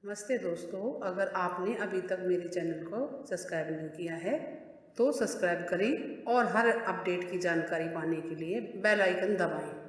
नमस्ते दोस्तों, अगर आपने अभी तक मेरे चैनल को सब्सक्राइब नहीं किया है तो सब्सक्राइब करें और हर अपडेट की जानकारी पाने के लिए बेल आइकन दबाएं।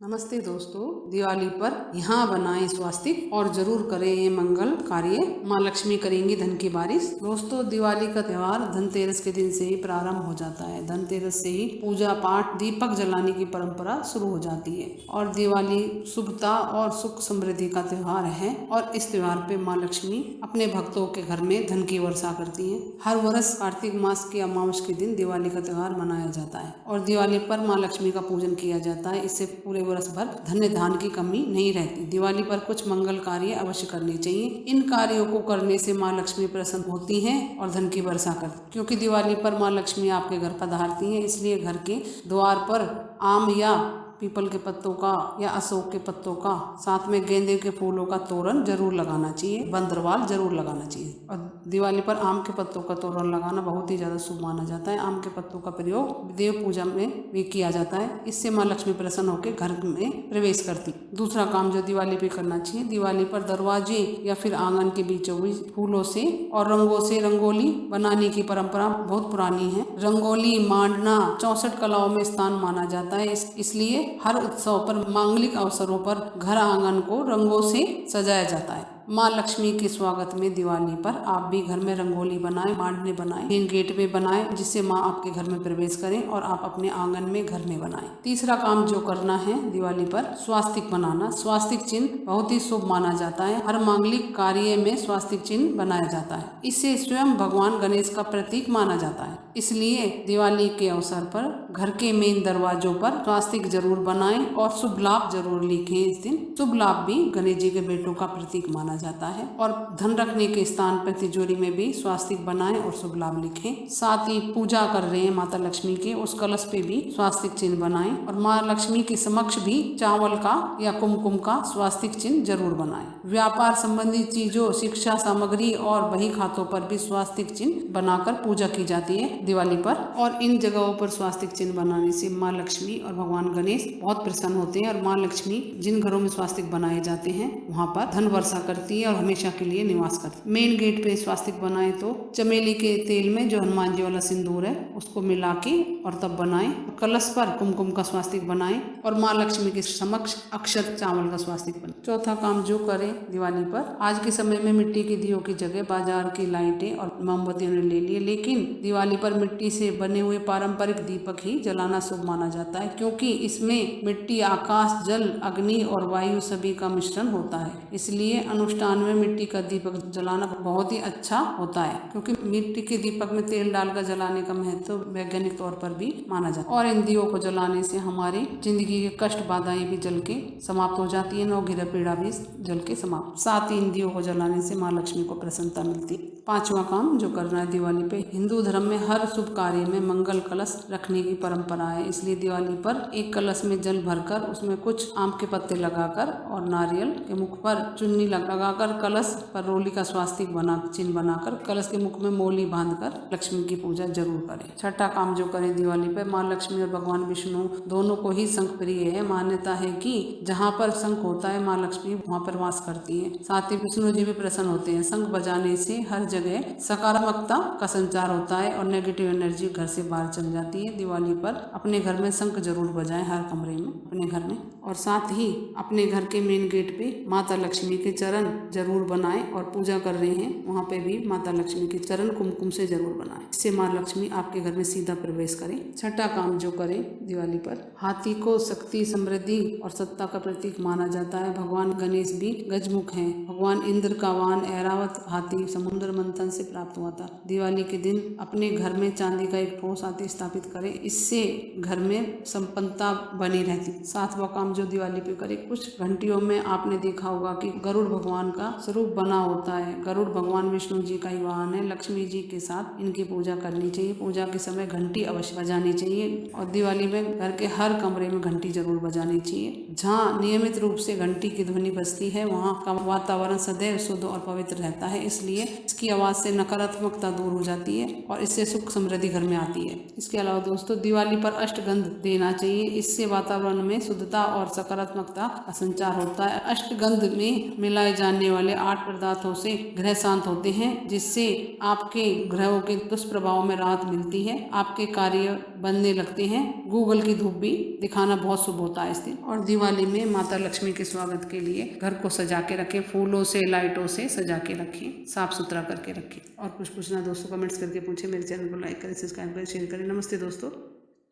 नमस्ते दोस्तों, दिवाली पर यहाँ बनाएं स्वास्तिक और जरूर करें ये मंगल कार्य। माँ लक्ष्मी करेंगी धन की बारिश। दोस्तों, दिवाली का त्योहार धनतेरस के दिन से ही प्रारंभ हो जाता है। धनतेरस से ही पूजा पाठ दीपक जलाने की परंपरा शुरू हो जाती है और दिवाली शुभता और सुख समृद्धि का त्योहार है। और इस त्योहार पे माँ लक्ष्मी अपने भक्तों के घर में धन की वर्षा करती है। हर वर्ष कार्तिक मास के अमावस के दिन दिवाली का त्योहार मनाया जाता है और दिवाली पर माँ लक्ष्मी का पूजन किया जाता है। इससे पूरे वर्ष भर धन्य धान की कमी नहीं रहती। दिवाली पर कुछ मंगल कार्य अवश्य करने चाहिए। इन कार्यों को करने से माँ लक्ष्मी प्रसन्न होती हैं और धन की वर्षा करती। क्योंकि दिवाली पर माँ लक्ष्मी आपके घर पधारती हैं, इसलिए घर के द्वार पर आम या पीपल के पत्तों का या अशोक के पत्तों का, साथ में गेंदे के फूलों का तोरण जरूर लगाना चाहिए। बंदरवाल जरूर लगाना चाहिए। और दिवाली पर आम के पत्तों का तोरण लगाना बहुत ही ज्यादा शुभ माना जाता है। आम के पत्तों का प्रयोग देव पूजा में भी किया जाता है। इससे माँ लक्ष्मी प्रसन्न होकर घर में प्रवेश करती। दूसरा काम जो दिवाली पे करना चाहिए, दिवाली पर दरवाजे या फिर आंगन के बीचों बीच फूलों से और रंगों से रंगोली बनाने की परंपरा बहुत पुरानी है। रंगोली मांडना 64 कलाओं में स्थान माना जाता है। इसलिए हर उत्सव पर मांगलिक अवसरों पर घर आंगन को रंगों से सजाया जाता है। माँ लक्ष्मी के स्वागत में दिवाली पर आप भी घर में रंगोली बनाएं, मांडने बनाएं, मेन गेट पे बनाएं, जिससे माँ आपके घर में प्रवेश करें और आप अपने आंगन में घर में बनाएं। तीसरा काम जो करना है दिवाली पर, स्वास्तिक बनाना। स्वास्तिक चिन्ह बहुत ही शुभ माना जाता है। हर मांगलिक कार्य में स्वास्तिक चिन्ह बनाया जाता है। इससे स्वयं भगवान गणेश का प्रतीक माना जाता है। इसलिए दिवाली के अवसर पर घर के मेन दरवाजों पर स्वास्तिक जरूर बनाएं और शुभ लाभ जरूर लिखें। इस दिन शुभ लाभ भी गणेश जी के बेटों का प्रतीक माना जाता है। और धन रखने के स्थान पर तिजोरी में भी स्वास्तिक बनाएं और शुभ लाभ लिखें। साथ ही पूजा कर रहे हैं माता लक्ष्मी के, उस कलश पे भी स्वास्तिक चिन्ह बनाएं और माँ लक्ष्मी के समक्ष भी चावल का या कुमकुम का स्वास्तिक चिन्ह जरूर बनाएं। व्यापार संबंधी चीजों, शिक्षा सामग्री और बही खातों पर भी स्वास्तिक चिन्ह बनाकर पूजा की जाती है दिवाली पर। और इन जगहों पर स्वास्तिक चिन्ह बनाने से माँ लक्ष्मी और भगवान गणेश बहुत प्रसन्न होते हैं और माँ लक्ष्मी जिन घरों में स्वास्तिक बनाए जाते हैं वहाँ पर धन वर्षा करती है और हमेशा के लिए निवास करती है। मेन गेट पे स्वास्तिक बनाए तो चमेली के तेल में जो हनुमान जी वाला सिंदूर है उसको मिला के और तब बनाएं। कलश पर कुमकुम का स्वास्तिक बनाएं और माँ लक्ष्मी के समक्ष अक्षत चावल का स्वास्तिक बनाएं। चौथा काम जो करें दिवाली पर, आज के समय में मिट्टी के दियों की जगह बाजार की लाइटें और मोमबत्तियों ने ले लिए, लेकिन दिवाली पर मिट्टी से बने हुए पारंपरिक दीपक ही जलाना शुभ माना जाता है। क्योंकि इसमें मिट्टी, आकाश, जल, अग्नि और वायु सभी का मिश्रण होता है। इसलिए अनुष्ठान में मिट्टी का दीपक जलाना बहुत ही अच्छा होता है। क्योंकि मिट्टी के दीपक में तेल डालकर जलाने का महत्व वैज्ञानिक तौर पर भी माना जाता है। और इन दियों को जलाने से हमारी जिंदगी के कष्ट बाधाएं भी जल के समाप्त हो जाती है। नौगिरा पीड़ा भी जल के समाप्त। साथ ही इन दियों को जलाने से माँ लक्ष्मी को प्रसन्नता मिलती है। पांचवा काम जो करना है दिवाली पे, हिंदू धर्म में हर शुभ कार्य में मंगल कलश रखने की परंपरा है। इसलिए दिवाली पर एक कलश में जल भरकर उसमें कुछ आम के पत्ते लगाकर और नारियल के मुख पर चुन्नी लगाकर कलश पर रोली का स्वास्तिक चिन्ह बनाकर कलश के मुख में मोली बांधकर लक्ष्मी की पूजा जरूर करें। छठा काम जो करें दिवाली पर, माँ लक्ष्मी और भगवान विष्णु दोनों को ही शंख प्रिय है। मान्यता है कि जहाँ पर शंख होता है माँ लक्ष्मी वहाँ पर वास करती है। साथ ही विष्णु जी भी प्रसन्न होते हैं। शंख बजाने से हर जगह सकारात्मकता का संचार होता है और नेगेटिव एनर्जी घर से बाहर चल जाती है। दिवाली पर अपने घर में शंख जरूर बजाएं, हर कमरे में अपने घर में। और साथ ही अपने घर के मेन गेट पे माता लक्ष्मी के चरण जरूर बनाएं और पूजा कर रहे हैं वहाँ पे भी माता लक्ष्मी के चरण कुमकुम से जरूर बनाएं। इससे माँ लक्ष्मी आपके घर में सीधा प्रवेश करें। छठा काम जो करें दिवाली पर, हाथी को शक्ति, समृद्धि और सत्ता का प्रतीक माना जाता है। भगवान गणेश भी गजमुख हैं। भगवान इंद्र का वाहन ऐरावत हाथी समुद्र मंथन से प्राप्त हुआ था। दिवाली के दिन अपने घर में चांदी का एक ठोस हाथी स्थापित करें, इससे घर में संपन्नता बनी रहती। सातवां काम जो दिवाली पे करें, कुछ घंटियों में आपने देखा होगा कि गरुड़ भगवान का स्वरूप बना होता है। गरुड़ भगवान विष्णु जी का ही वाहन है। लक्ष्मी जी के साथ इनकी पूजा करनी चाहिए। पूजा के समय घंटी अवश्य बजानी चाहिए और दिवाली में घर के हर कमरे में घंटी जरूर बजानी चाहिए। जहाँ नियमित रूप से घंटी की ध्वनि बजती है वहाँ का वातावरण सदैव शुद्ध और पवित्र रहता है। इसलिए इसकी आवाज से नकारात्मकता दूर हो जाती है और इससे सुख समृद्धि घर में आती है। इसके अलावा दोस्तों, दिवाली पर अष्टगंध देना चाहिए। इससे वातावरण में शुद्धता और सकारात्मकता का संचार होता है। अष्टगंध में मिलाए जाने वाले 8 पदार्थों से ग्रह शांत होते हैं, जिससे आपके ग्रहों के दुष्प्रभाव में राहत मिलती है, आपके कार्य बनने लगते हैं। गूगल की धूप भी दिखाना बहुत शुभ होता है इस दिन। और दिवाली में माता लक्ष्मी के स्वागत के लिए घर को सजा के रखें, फूलों से लाइटों से सजा के रखें, साफ सुथरा करके रखें। और कुछ पूछना दोस्तों कमेंट्स करके पूछे। मेरे चैनल को लाइक करें, सब्सक्राइब करें, शेयर करें। नमस्ते दोस्तों,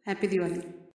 हैप्पी दिवाली।